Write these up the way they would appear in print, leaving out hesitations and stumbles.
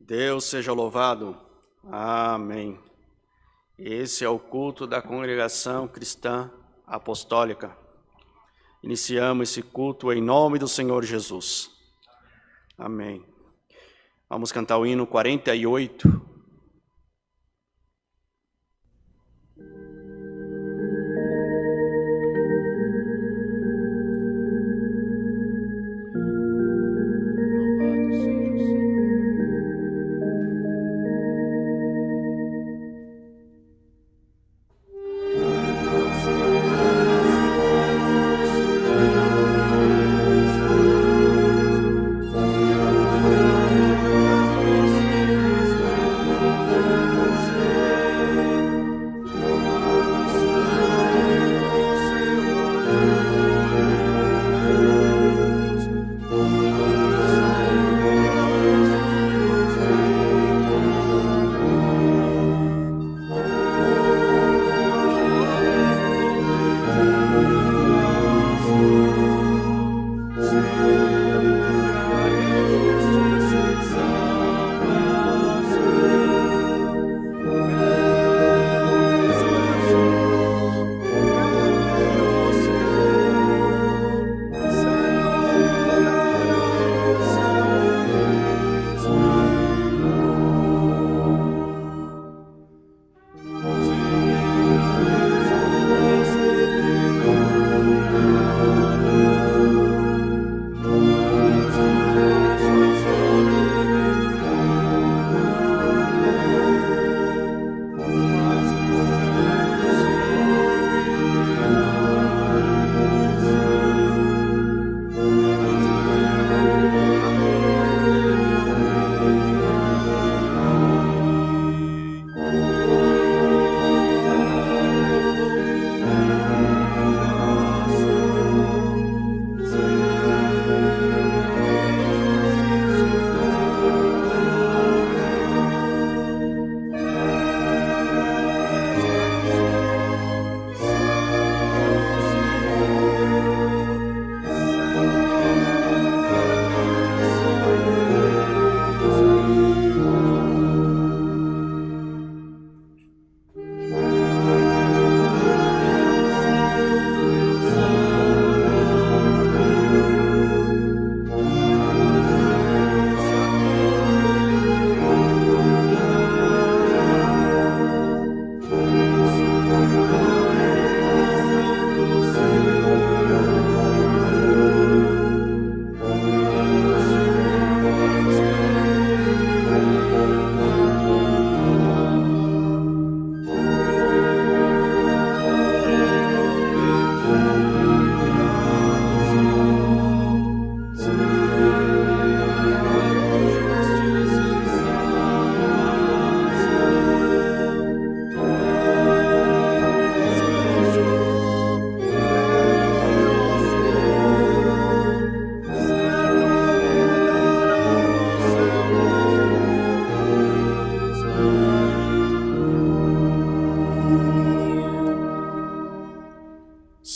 Deus seja louvado. Amém. Esse é o culto da Congregação Cristã Apostólica. Iniciamos esse culto em nome do Senhor Jesus. Amém. Vamos cantar o hino 48.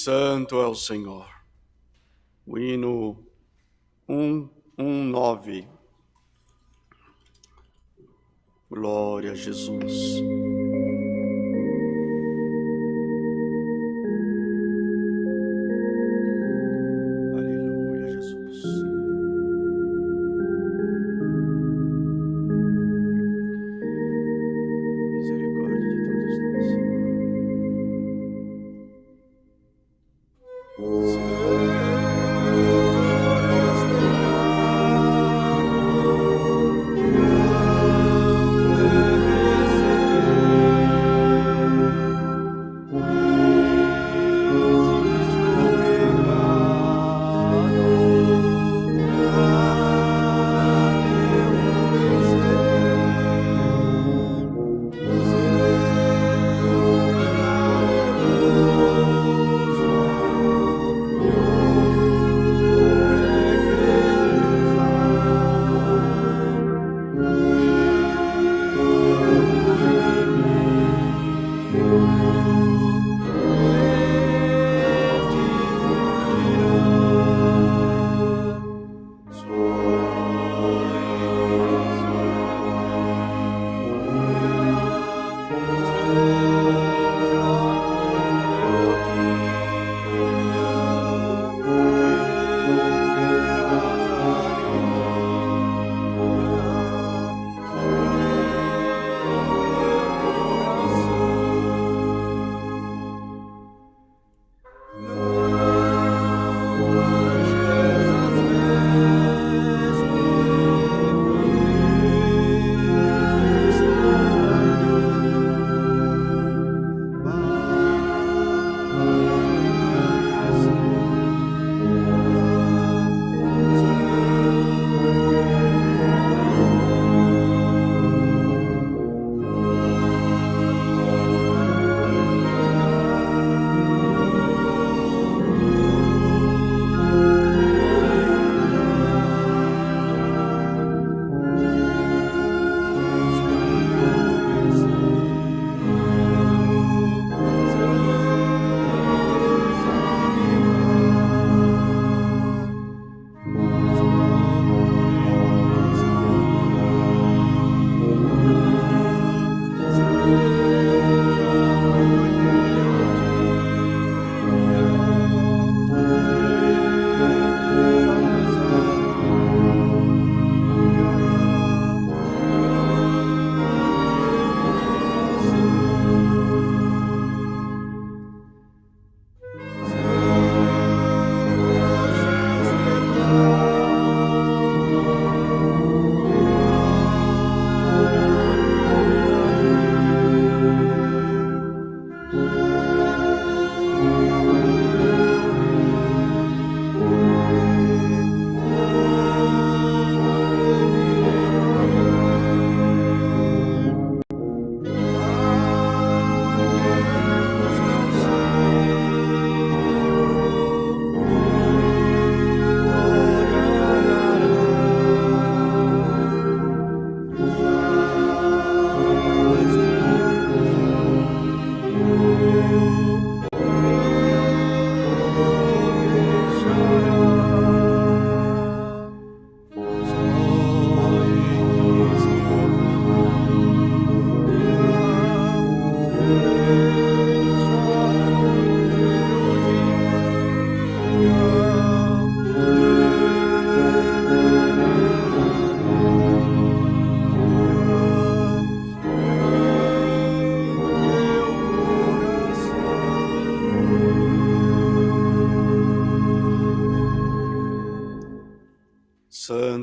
Santo é o Senhor. O hino 119. Glória a Jesus. Aleluia, Jesus. Misericórdia de todos nós, Senhor. Senhor.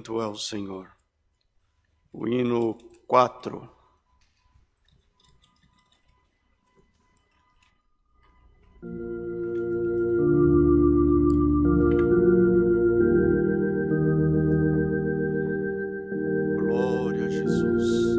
Santo é o Senhor. O hino 4. Glória a Jesus.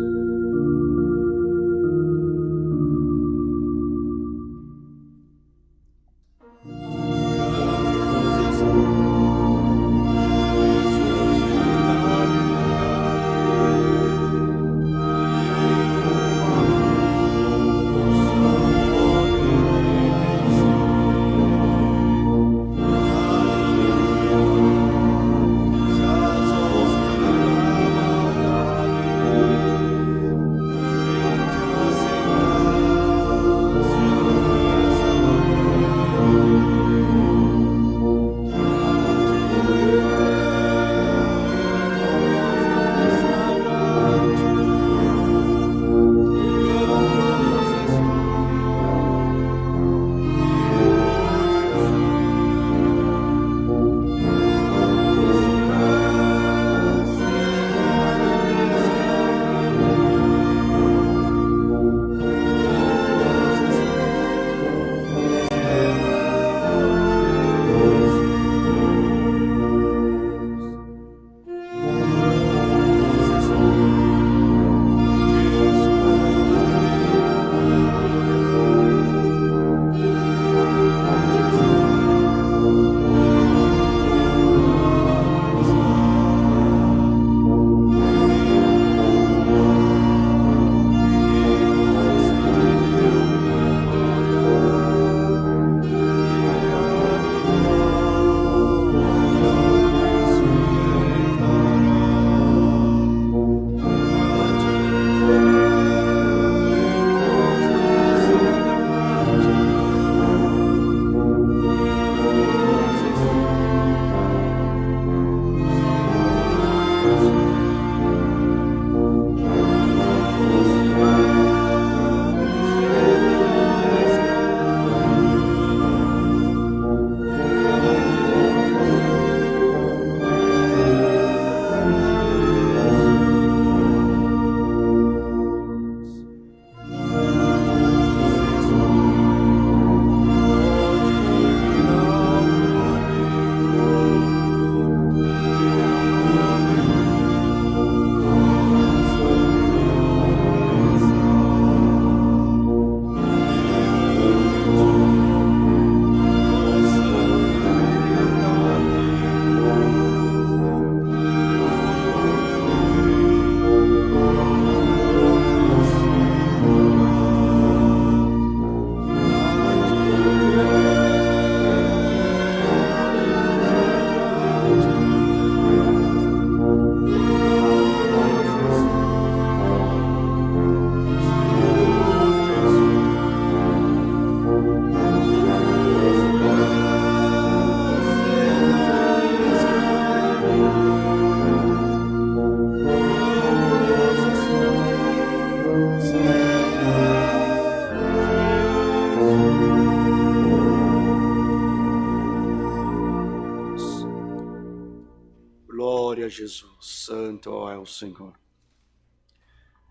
Glória a Jesus, santo é o Senhor.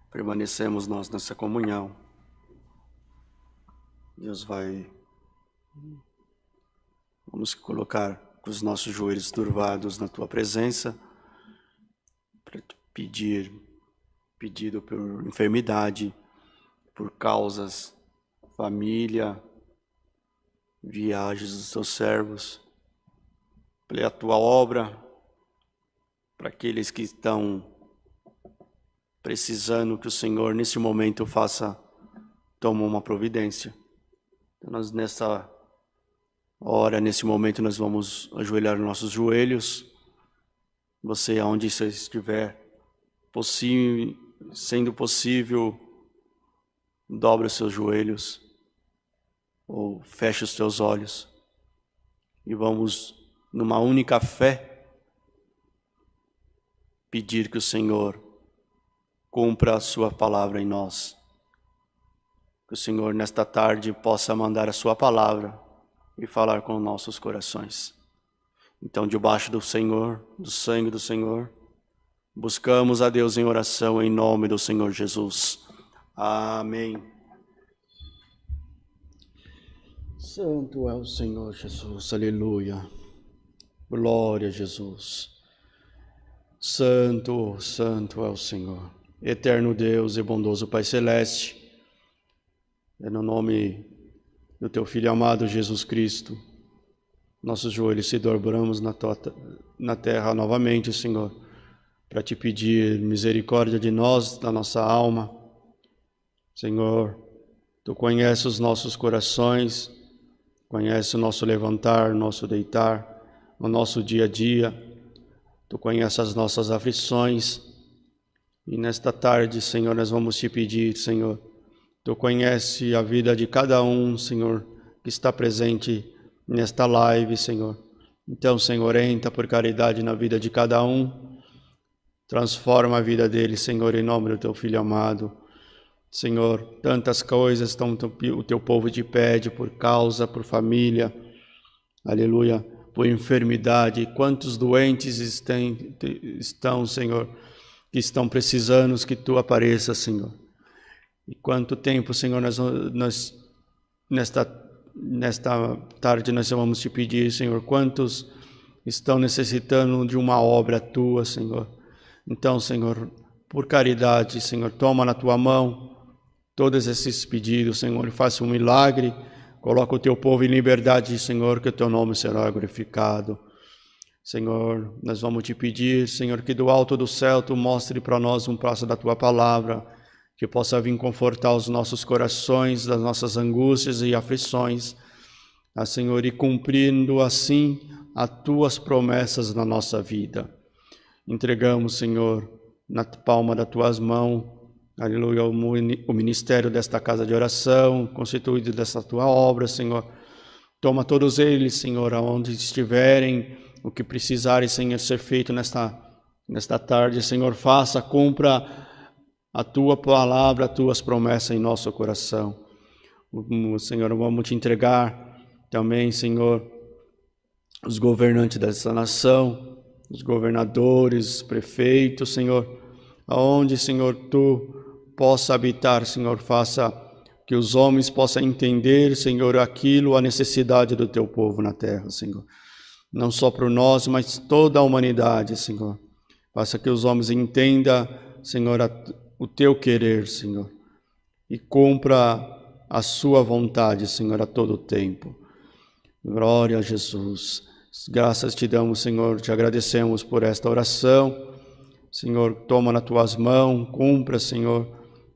Permanecemos nós nessa comunhão. Deus vai... Vamos colocar com os nossos joelhos curvados na Tua presença, para pedido por enfermidade, por causas, família, viagens dos Teus servos, pela Tua obra, para aqueles que estão precisando que o Senhor nesse momento tome uma providência. Então, nós nessa hora, nesse momento, nós vamos ajoelhar nossos joelhos. Você, aonde você estiver, sendo possível, dobre os seus joelhos ou feche os teus olhos e vamos, numa única fé, pedir que o Senhor cumpra a sua palavra em nós. Que o Senhor, nesta tarde, possa mandar a sua palavra e falar com nossos corações. Então, debaixo do Senhor, do sangue do Senhor, Buscamos a Deus em oração em nome do Senhor Jesus. Amém. Santo é o Senhor Jesus, aleluia. Glória a Jesus. Santo, santo é o Senhor. Eterno Deus e bondoso Pai Celeste, é no nome do Teu Filho amado Jesus Cristo, nossos joelhos se dobramos na terra novamente, Senhor, para Te pedir misericórdia de nós, da nossa alma. Senhor, Tu conheces os nossos corações, conheces o nosso levantar, nosso deitar, o nosso dia a dia. Tu conheces as nossas aflições. E nesta tarde, Senhor, nós vamos Te pedir, Senhor, Tu conheces a vida de cada um, Senhor, que está presente nesta live, Senhor. Então, Senhor, entra por caridade na vida de cada um. Transforma a vida dele, Senhor, em nome do Teu Filho amado. Senhor, tantas coisas o Teu povo te pede por causa, por família, aleluia, por enfermidade. Quantos doentes estão, Senhor, que estão precisando que Tu apareças, Senhor. E quanto tempo, Senhor, nesta tarde nós vamos Te pedir, Senhor, quantos estão necessitando de uma obra Tua, Senhor. Então, Senhor, por caridade, Senhor, toma na Tua mão todos esses pedidos, Senhor, faça um milagre, coloca o Teu povo em liberdade, Senhor, que o Teu nome será glorificado. Senhor, nós vamos Te pedir, Senhor, que do alto do céu Tu mostre para nós um passo da Tua palavra, que possa vir confortar os nossos corações das nossas angústias e aflições, Senhor, e cumprindo assim as Tuas promessas na nossa vida. Entregamos, Senhor, na palma das Tuas mãos, aleluia, o ministério desta casa de oração, constituído desta Tua obra, Senhor. Toma todos eles, Senhor, aonde estiverem, o que precisarem, Senhor, ser feito nesta tarde, Senhor, faça, cumpra a Tua palavra, as Tuas promessas em nosso coração. Senhor, vamos Te entregar também, Senhor, os governantes dessa nação, os governadores, prefeitos, Senhor, aonde, Senhor, Tu possa habitar, Senhor, faça que os homens possam entender, Senhor, a necessidade do Teu povo na terra, Senhor. Não só por nós, mas toda a humanidade, Senhor. Faça que os homens entendam, Senhor, o Teu querer, Senhor, e cumpra a Sua vontade, Senhor, a todo tempo. Glória a Jesus. Graças Te damos, Senhor, Te agradecemos por esta oração. Senhor, toma nas Tuas mãos, cumpra, Senhor,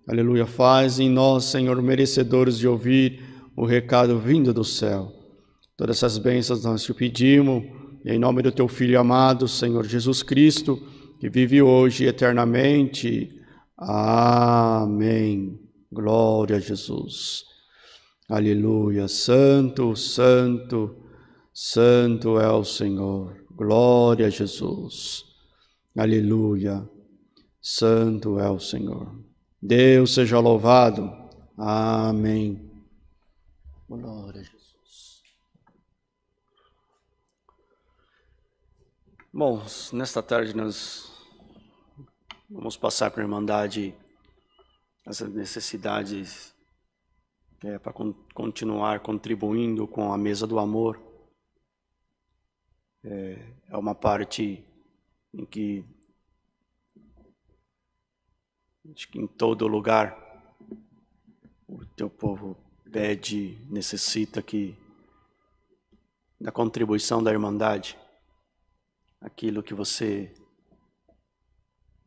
aleluia, faz em nós, Senhor, merecedores de ouvir o recado vindo do céu. Todas essas bênçãos nós Te pedimos, em nome do Teu Filho amado, Senhor Jesus Cristo, que vive hoje e eternamente. Amém. Glória a Jesus. Aleluia. Santo, santo, santo é o Senhor. Glória a Jesus. Aleluia. Santo é o Senhor. Deus seja louvado. Amém. Glória a Jesus. Bom, nesta tarde nós vamos passar para a Irmandade as necessidades para continuar contribuindo com a mesa do amor. É uma parte em que acho que em todo lugar o Teu povo pede, necessita da contribuição da Irmandade, aquilo que você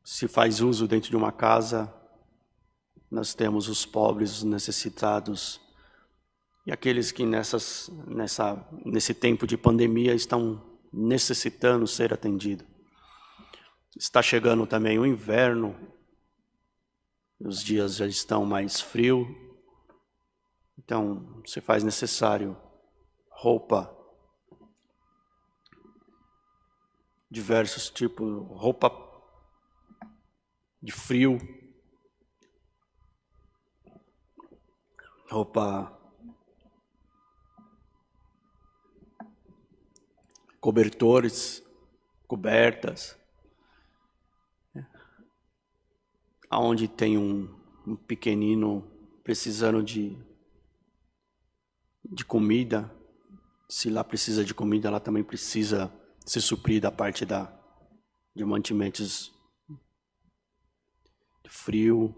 se faz uso dentro de uma casa. Nós temos os pobres, os necessitados e aqueles que nesse tempo de pandemia estão necessitando ser atendidos. Está chegando também o inverno, os dias já estão mais frios, então se faz necessário roupa, diversos tipos, roupa de frio, roupa, cobertores, cobertas. aonde tem um pequenino precisando de comida, se lá precisa de comida, lá também precisa ser suprida a parte de mantimentos de frio.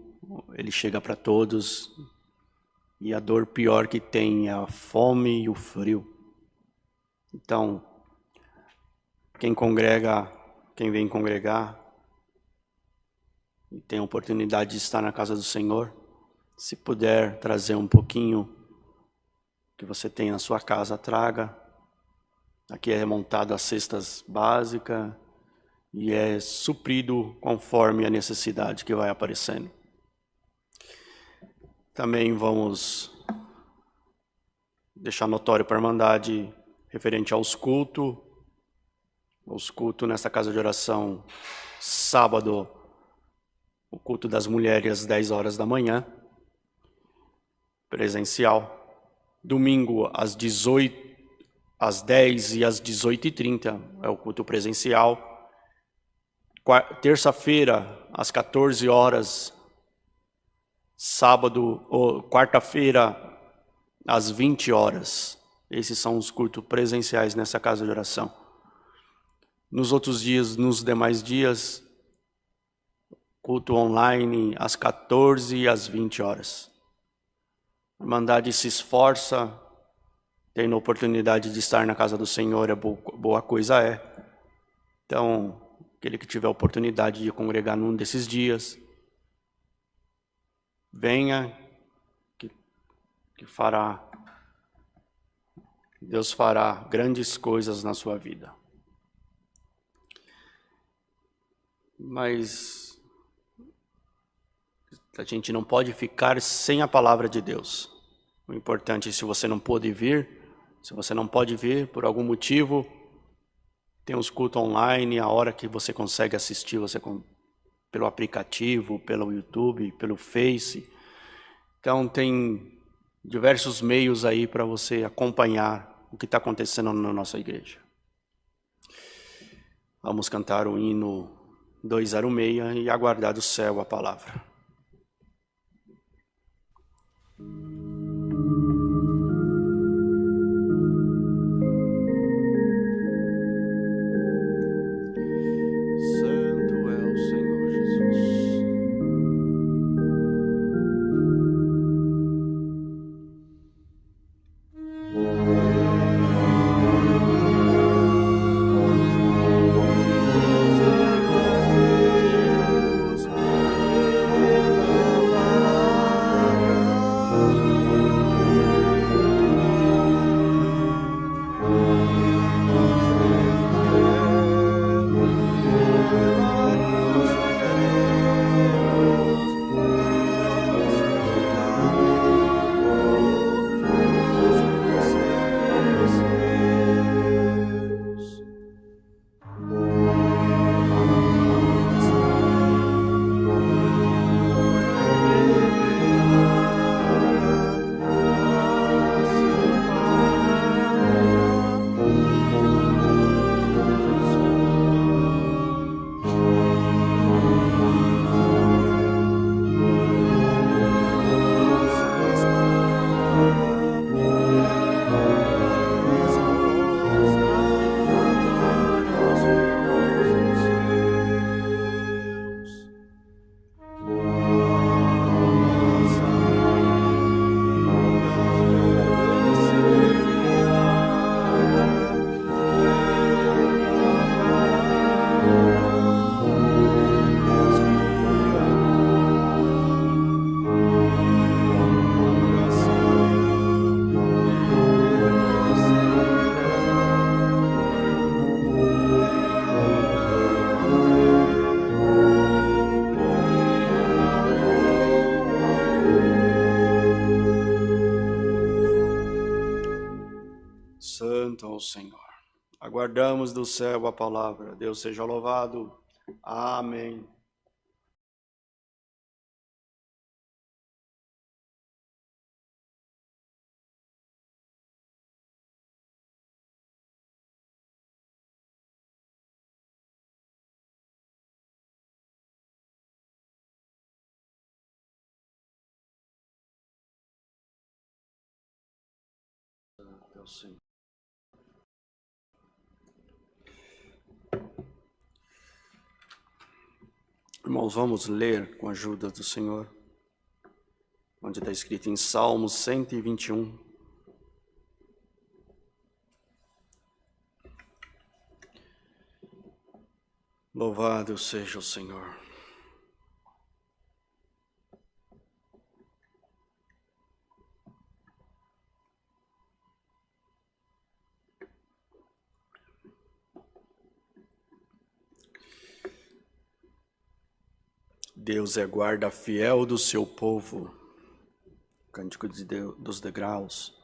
Ele chega para todos, e a dor pior que tem é a fome e o frio. Então, quem vem congregar e tem a oportunidade de estar na casa do Senhor, se puder trazer um pouquinho que você tem na sua casa, traga. Aqui é montado as cestas básicas e é suprido conforme a necessidade que vai aparecendo. Também vamos deixar notório para a Irmandade referente aos cultos. Os cultos nessa casa de oração, sábado, o culto das mulheres às 10 horas da manhã, presencial. Domingo às 10 e às 18h30 é o culto presencial. Terça-feira às 14 horas, sábado ou quarta-feira às 20 horas. Esses são os cultos presenciais nessa casa de oração. Nos outros dias, nos demais dias, culto online às 14 e às 20 horas. A Irmandade se esforça, tendo a oportunidade de estar na casa do Senhor, boa coisa é. Então, aquele que tiver a oportunidade de congregar num desses dias, venha, que Deus fará grandes coisas na sua vida. Mas a gente não pode ficar sem a palavra de Deus. O importante é, se você não pode vir por algum motivo, tem os cultos online, a hora que você consegue assistir, pelo aplicativo, pelo YouTube, pelo Face. Então tem diversos meios aí para você acompanhar o que está acontecendo na nossa igreja. Vamos cantar o hino 206 e aguardar do céu a palavra. Santo é o Senhor Jesus. Santo ao Senhor. Aguardamos do céu a palavra. Deus seja louvado. Amém. ao Senhor. Irmãos, vamos ler com a ajuda do Senhor, onde está escrito em Salmos 121. Louvado seja o Senhor. Deus é guarda fiel do seu povo. Cântico dos degraus.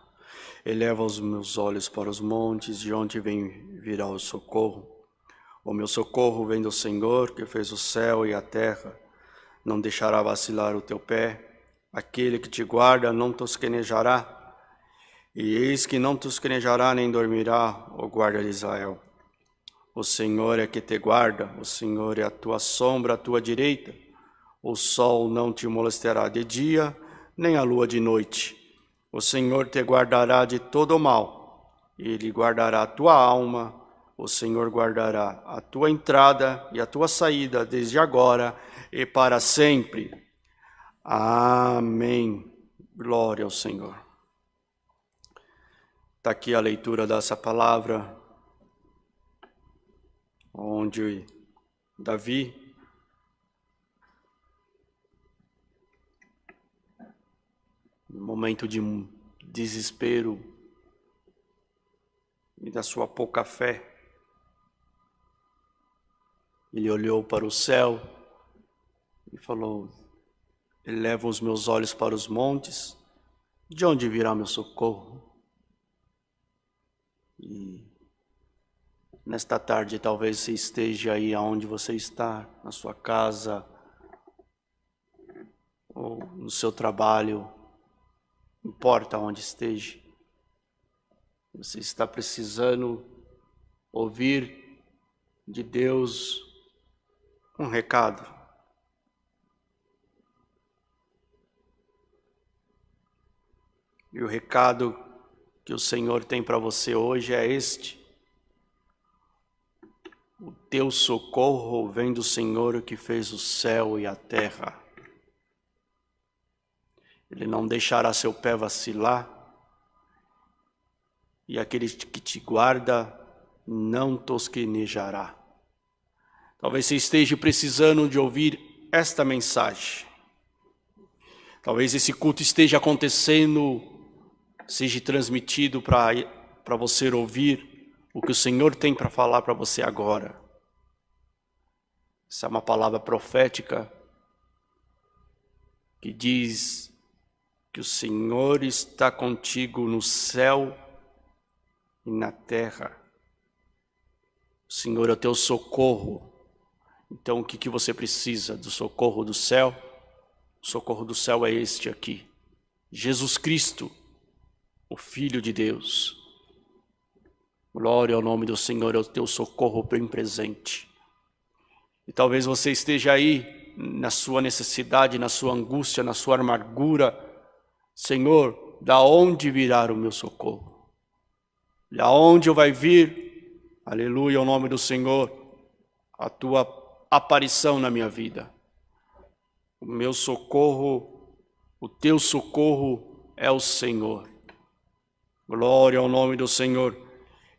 Eleva os meus olhos para os montes, de onde virá o socorro. O meu socorro vem do Senhor, que fez o céu e a terra. Não deixará vacilar o teu pé. Aquele que te guarda não tosquenejará. E eis que não tosquenejará nem dormirá o guarda de Israel. O Senhor é que te guarda, o Senhor é a tua sombra à tua direita. O sol não te molestará de dia, nem a lua de noite. O Senhor te guardará de todo o mal. Ele guardará a tua alma. O Senhor guardará a tua entrada e a tua saída, desde agora e para sempre. Amém. Glória ao Senhor. Está aqui a leitura dessa palavra, onde Davi, no momento de desespero e da sua pouca fé, ele olhou para o céu e falou: eleva os meus olhos para os montes, de onde virá meu socorro? E nesta tarde talvez você esteja aí aonde você está, na sua casa, ou no seu trabalho, não importa onde esteja. Você está precisando ouvir de Deus um recado. E o recado que o Senhor tem para você hoje é este: o teu socorro vem do Senhor que fez o céu e a terra. Ele não deixará seu pé vacilar, e aquele que te guarda não tosquenejará. Talvez você esteja precisando de ouvir esta mensagem. Talvez esse culto esteja acontecendo, seja transmitido para você ouvir o que o Senhor tem para falar para você agora. Essa é uma palavra profética que diz que o Senhor está contigo no céu e na terra. O Senhor é o teu socorro. Então o que você precisa? Do socorro do céu? O socorro do céu é este aqui: Jesus Cristo, o Filho de Deus. Glória ao nome do Senhor, é o teu socorro bem presente. E talvez você esteja aí na sua necessidade, na sua angústia, na sua amargura. Senhor, da onde virá o meu socorro? Da onde vai vir, aleluia, ao nome do Senhor, a tua aparição na minha vida? O meu socorro, o teu socorro é o Senhor. Glória ao nome do Senhor.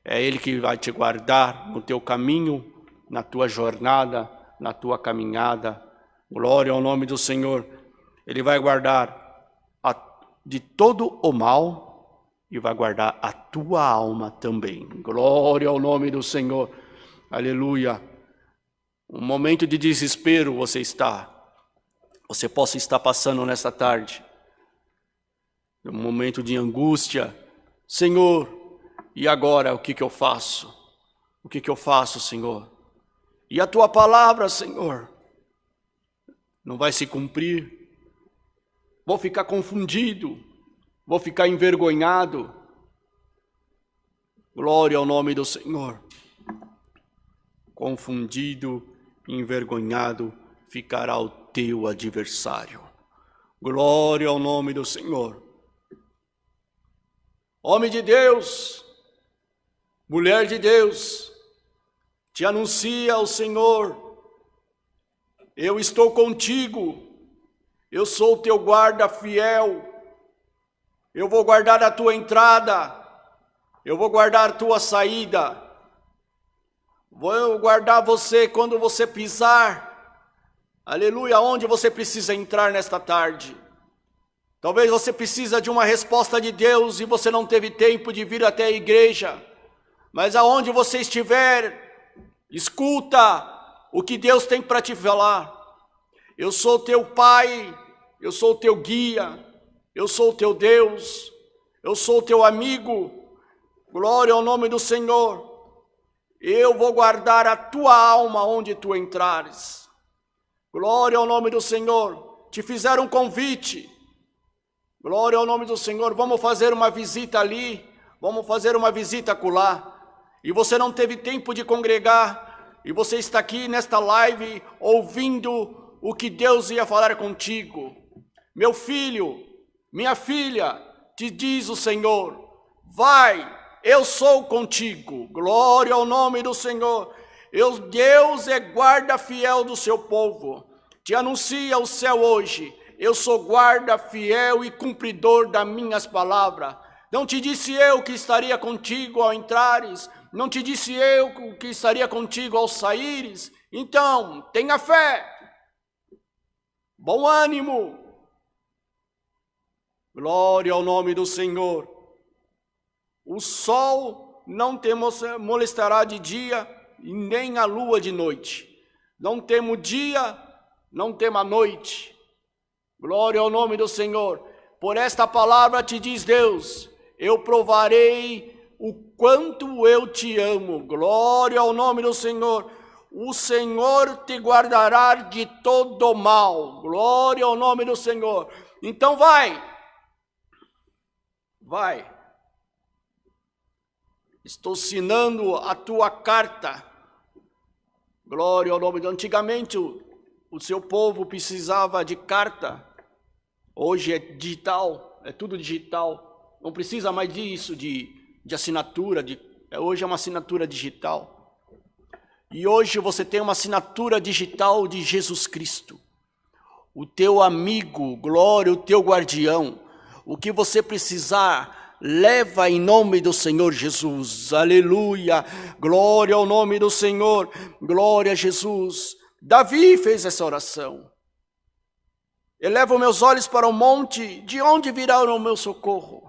É Ele que vai te guardar no teu caminho, na tua jornada, na tua caminhada. Glória ao nome do Senhor. Ele vai guardar de todo o mal e vai guardar a tua alma também. Glória ao nome do Senhor. Aleluia. Um momento de desespero você possa estar passando nesta tarde. Um momento de angústia. Senhor, e agora o que eu faço? O que eu faço, Senhor? E a tua palavra, Senhor, não vai se cumprir? Vou ficar confundido, vou ficar envergonhado. Glória ao nome do Senhor. Confundido, envergonhado, ficará o teu adversário. Glória ao nome do Senhor. Homem de Deus, mulher de Deus, te anuncia o Senhor: eu estou contigo, eu sou o teu guarda fiel, eu vou guardar a tua entrada, eu vou guardar a tua saída, vou guardar você quando você pisar, aleluia, onde você precisa entrar nesta tarde. Talvez você precisa de uma resposta de Deus e você não teve tempo de vir até a igreja, mas aonde você estiver, escuta o que Deus tem para te falar. Eu sou teu Pai, eu sou teu guia, eu sou teu Deus, eu sou teu amigo. Glória ao nome do Senhor. Eu vou guardar a tua alma onde tu entrares. Glória ao nome do Senhor. Te fizeram um convite. Glória ao nome do Senhor. Vamos fazer uma visita ali, vamos fazer uma visita acolá. E você não teve tempo de congregar, e você está aqui nesta live ouvindo o que Deus ia falar contigo. Meu filho, minha filha, te diz o Senhor: vai, eu sou contigo. Glória ao nome do Senhor. Deus é guarda fiel do seu povo. Te anuncia o céu hoje: eu sou guarda fiel e cumpridor das minhas palavras. Não te disse eu que estaria contigo ao entrares? Não te disse eu que estaria contigo ao saíres? Então, tenha fé, bom ânimo. Glória ao nome do Senhor. O sol não te molestará de dia, e nem a lua de noite. Não temo dia, não temo a noite. Glória ao nome do Senhor. Por esta palavra te diz Deus: eu provarei o quanto eu te amo. Glória ao nome do Senhor. O Senhor te guardará de todo mal. Glória ao nome do Senhor. Então vai. Estou assinando a tua carta. Glória ao nome de Deus. Antigamente o seu povo precisava de carta. Hoje é digital, é tudo digital. Não precisa mais disso, de assinatura. Hoje é uma assinatura digital. E hoje você tem uma assinatura digital de Jesus Cristo. O teu amigo, glória, o teu guardião. O que você precisar, leva em nome do Senhor Jesus. Aleluia. Glória ao nome do Senhor. Glória a Jesus. Davi fez essa oração. Elevo meus olhos para o monte, de onde virá o meu socorro?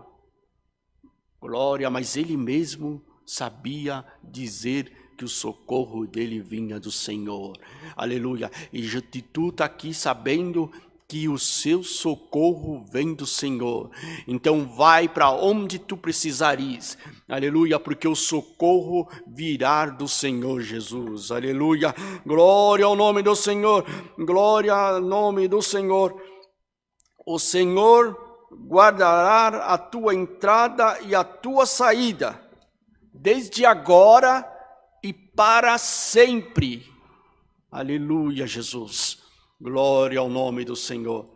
Glória, mas ele mesmo sabia dizer que o socorro dele vinha do Senhor. Aleluia. E tu está aqui sabendo que o seu socorro vem do Senhor. Então vai para onde tu precisares. Aleluia, porque o socorro virá do Senhor Jesus. Aleluia. Glória ao nome do Senhor. Glória ao nome do Senhor. O Senhor guardará a tua entrada e a tua saída, desde agora e para sempre. Aleluia, Jesus. Glória ao nome do Senhor.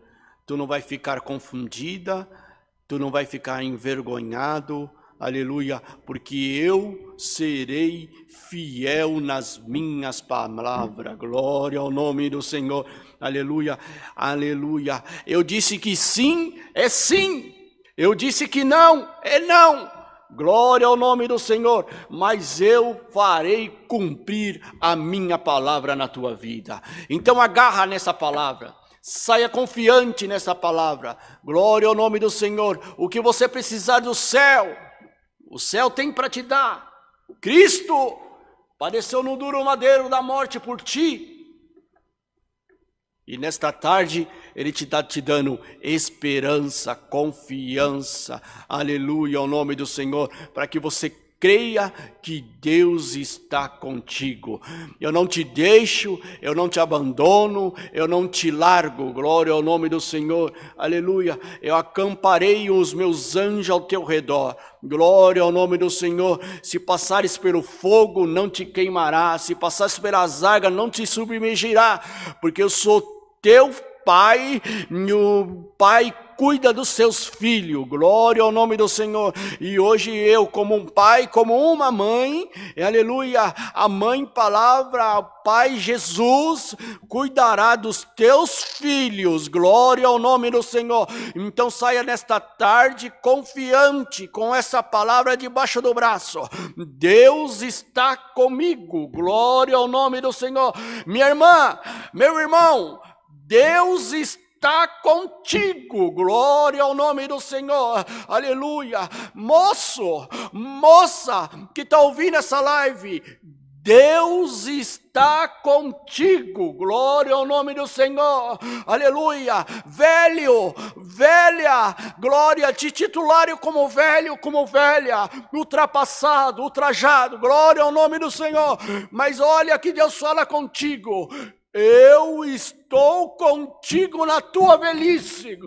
Tu não vai ficar confundida, tu não vai ficar envergonhado, aleluia, porque eu serei fiel nas minhas palavras. Glória ao nome do Senhor. Aleluia, aleluia. Eu disse que sim, é sim. Eu disse que não, é não. Glória ao nome do Senhor, mas eu farei cumprir a minha palavra na tua vida. Então agarra nessa palavra, saia confiante nessa palavra. Glória ao nome do Senhor. O que você precisar do céu, o céu tem para te dar. Cristo padeceu no duro madeiro da morte por ti. E nesta tarde, Ele está te dando esperança, confiança, aleluia, ao nome do Senhor, para que você creia que Deus está contigo. Eu não te deixo, eu não te abandono, eu não te largo, glória ao nome do Senhor, aleluia. Eu acamparei os meus anjos ao teu redor, glória ao nome do Senhor. Se passares pelo fogo, não te queimará, se passares pelas águas, não te submergirá, porque eu sou teu Pai, o Pai cuida dos seus filhos. Glória ao nome do Senhor. E hoje eu, como um pai, como uma mãe, aleluia, a mãe palavra, o Pai Jesus, cuidará dos teus filhos. Glória ao nome do Senhor. Então saia nesta tarde confiante com essa palavra debaixo do braço. Deus está comigo. Glória ao nome do Senhor. Minha irmã, meu irmão, Deus está contigo. Glória ao nome do Senhor. Aleluia. Moço, moça que está ouvindo essa live, Deus está contigo. Glória ao nome do Senhor. Aleluia. Velho, velha, glória, te titularam como velho, como velha, ultrapassado, ultrajado. Glória ao nome do Senhor. Mas olha que Deus fala contigo. Eu estou contigo na tua velhice.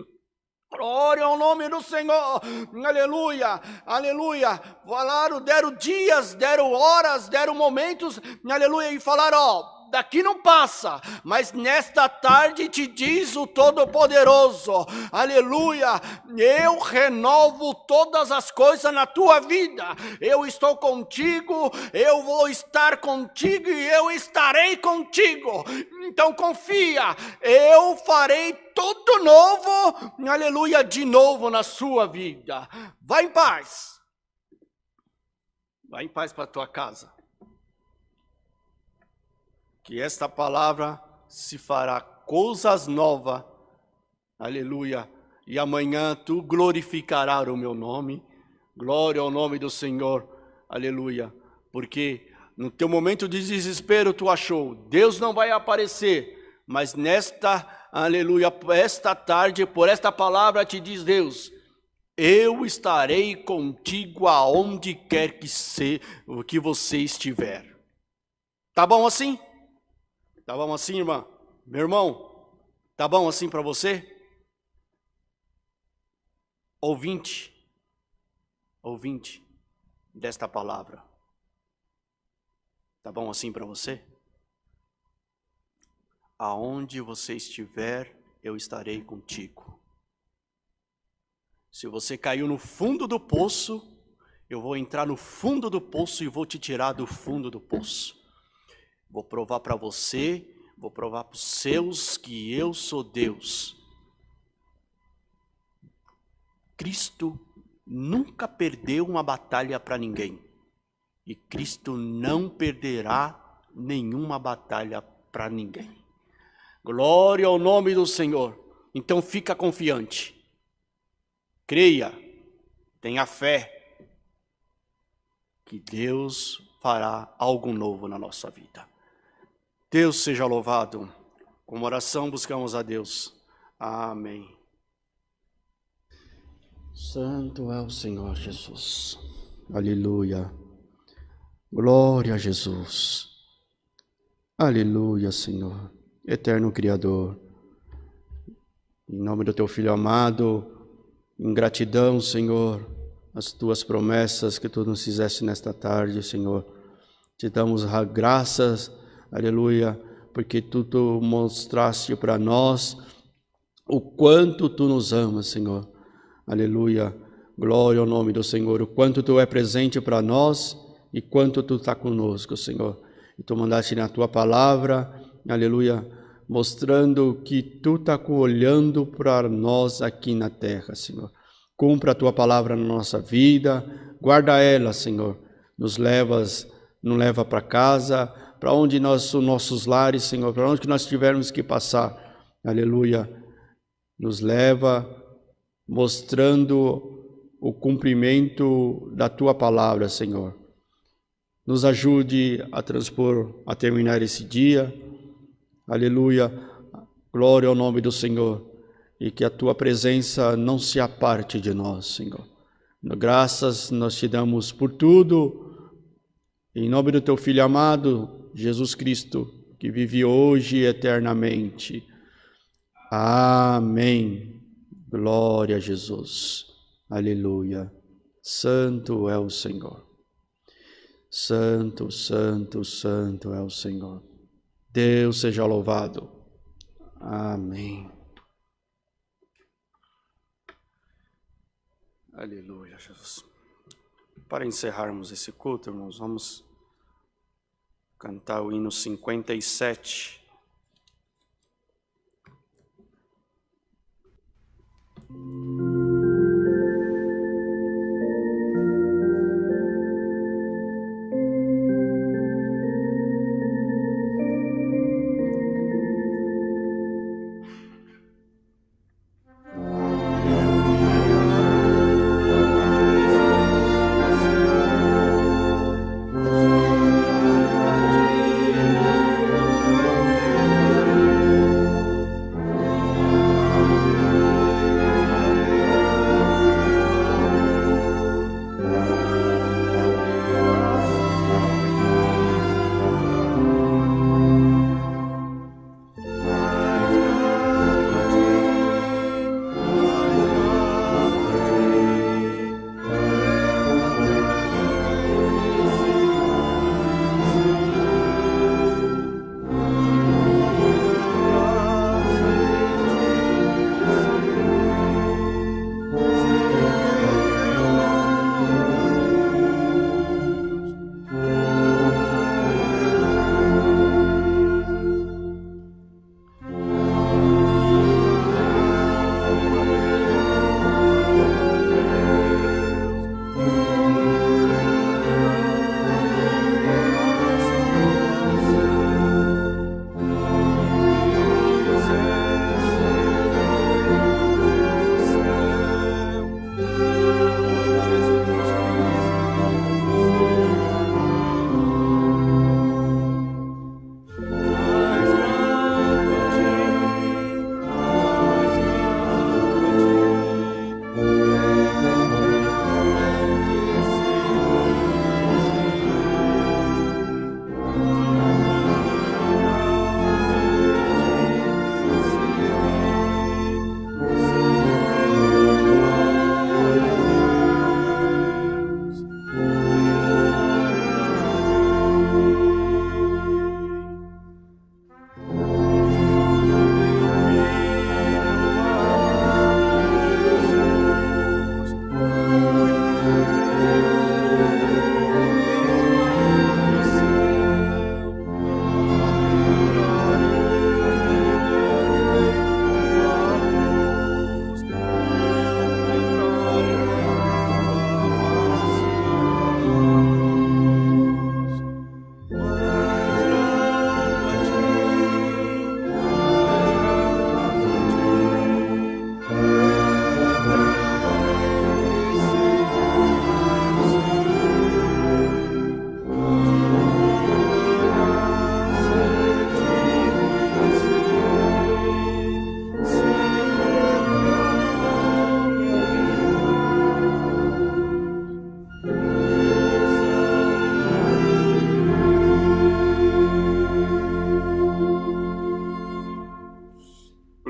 Glória ao nome do Senhor, aleluia, aleluia. Falaram, deram dias, deram horas, deram momentos, aleluia, e falaram, daqui não passa, mas nesta tarde te diz o Todo-Poderoso, aleluia, eu renovo todas as coisas na tua vida, eu estou contigo, eu vou estar contigo e eu estarei contigo. Então confia, eu farei tudo novo, aleluia, de novo na sua vida. Vai em paz. Vai em paz para a tua casa. Que esta palavra se fará coisas novas, aleluia. E amanhã tu glorificarás o meu nome. Glória ao nome do Senhor, aleluia. Porque no teu momento de desespero tu achou, Deus não vai aparecer, mas nesta, aleluia, esta tarde, por esta palavra te diz Deus, eu estarei contigo aonde quer que você estiver. Tá bom assim? Tá bom assim, irmã? Meu irmão, tá bom assim para você? Ouvinte desta palavra. Tá bom assim para você? Aonde você estiver, eu estarei contigo. Se você caiu no fundo do poço, eu vou entrar no fundo do poço e vou te tirar do fundo do poço. Vou provar para você, vou provar para os seus que eu sou Deus. Cristo nunca perdeu uma batalha para ninguém. E Cristo não perderá nenhuma batalha para ninguém. Glória ao nome do Senhor. Então fica confiante. Creia, tenha fé, que Deus fará algo novo na nossa vida. Deus seja louvado. Com oração buscamos a Deus. Amém. Santo é o Senhor Jesus. Aleluia. Glória a Jesus. Aleluia, Senhor. Eterno Criador. Em nome do Teu Filho amado, em gratidão, Senhor, as Tuas promessas que Tu nos fizeste nesta tarde, Senhor. Te damos graças, aleluia, porque Tu mostraste para nós o quanto Tu nos amas, Senhor. Aleluia. Glória ao nome do Senhor. O quanto Tu é presente para nós e quanto Tu está conosco, Senhor. E Tu mandaste na Tua palavra, aleluia, mostrando que Tu está olhando para nós aqui na terra, Senhor. Cumpra a Tua palavra na nossa vida, guarda ela, Senhor. Nos leva para casa, para onde nossos lares, Senhor, para onde que nós tivermos que passar, aleluia. Nos leva mostrando o cumprimento da Tua palavra, Senhor. Nos ajude a terminar esse dia. Aleluia. Glória ao nome do Senhor. E que a Tua presença não se aparte de nós, Senhor. Graças nós Te damos por tudo. Em nome do Teu Filho amado, Jesus Cristo, que vive hoje e eternamente. Amém. Glória a Jesus. Aleluia. Santo é o Senhor. Santo, santo, santo é o Senhor. Deus seja louvado. Amém. Aleluia, Jesus. Para encerrarmos esse culto, irmãos, vamos cantar o hino 57.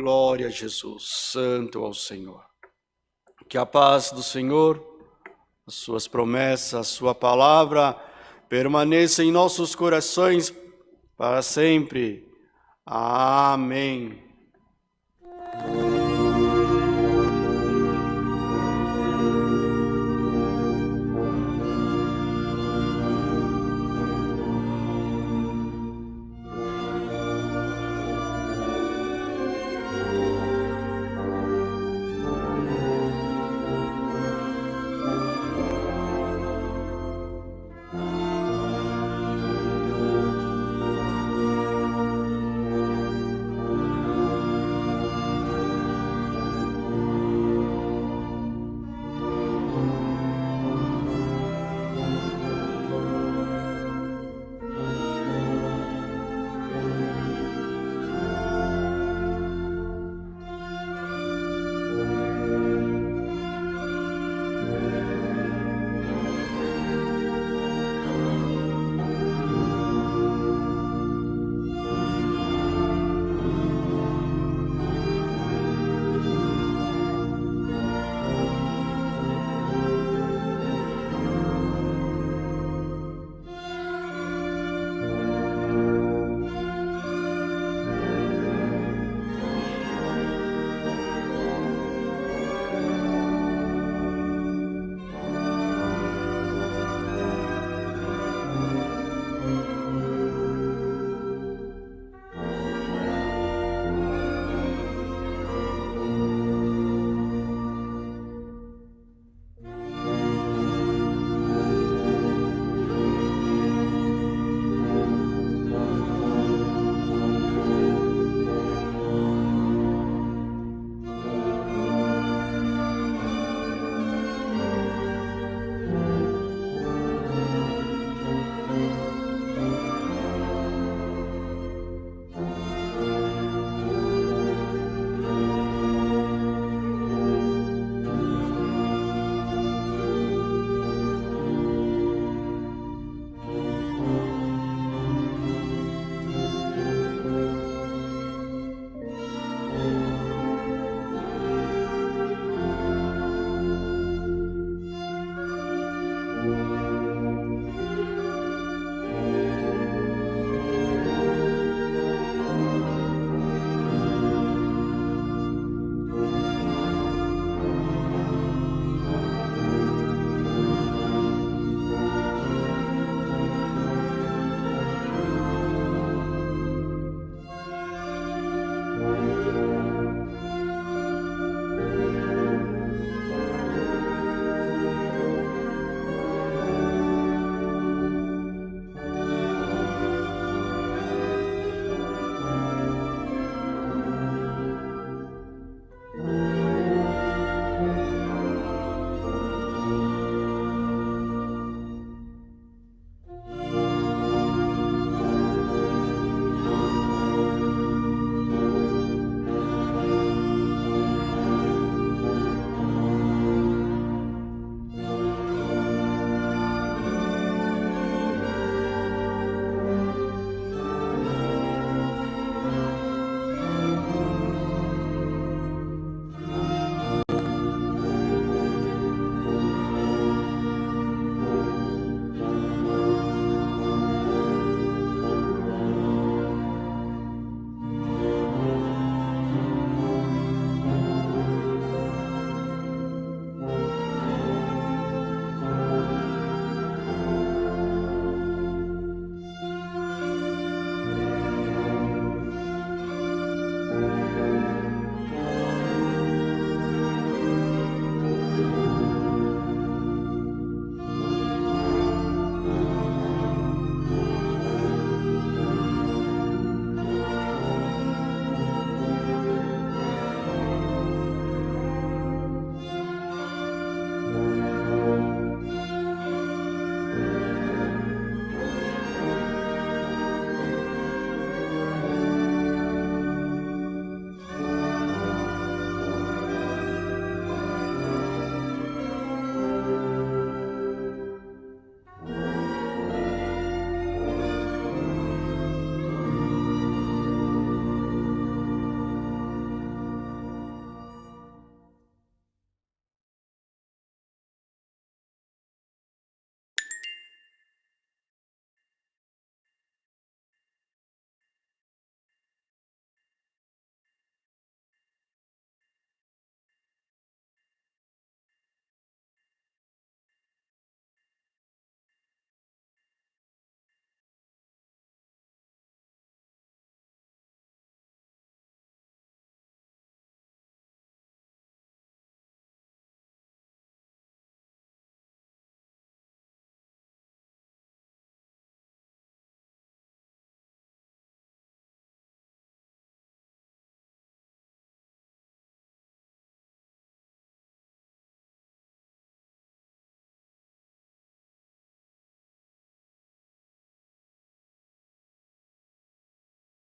Glória a Jesus, santo ao Senhor. Que a paz do Senhor, as suas promessas, a sua palavra permaneça em nossos corações para sempre. Amém.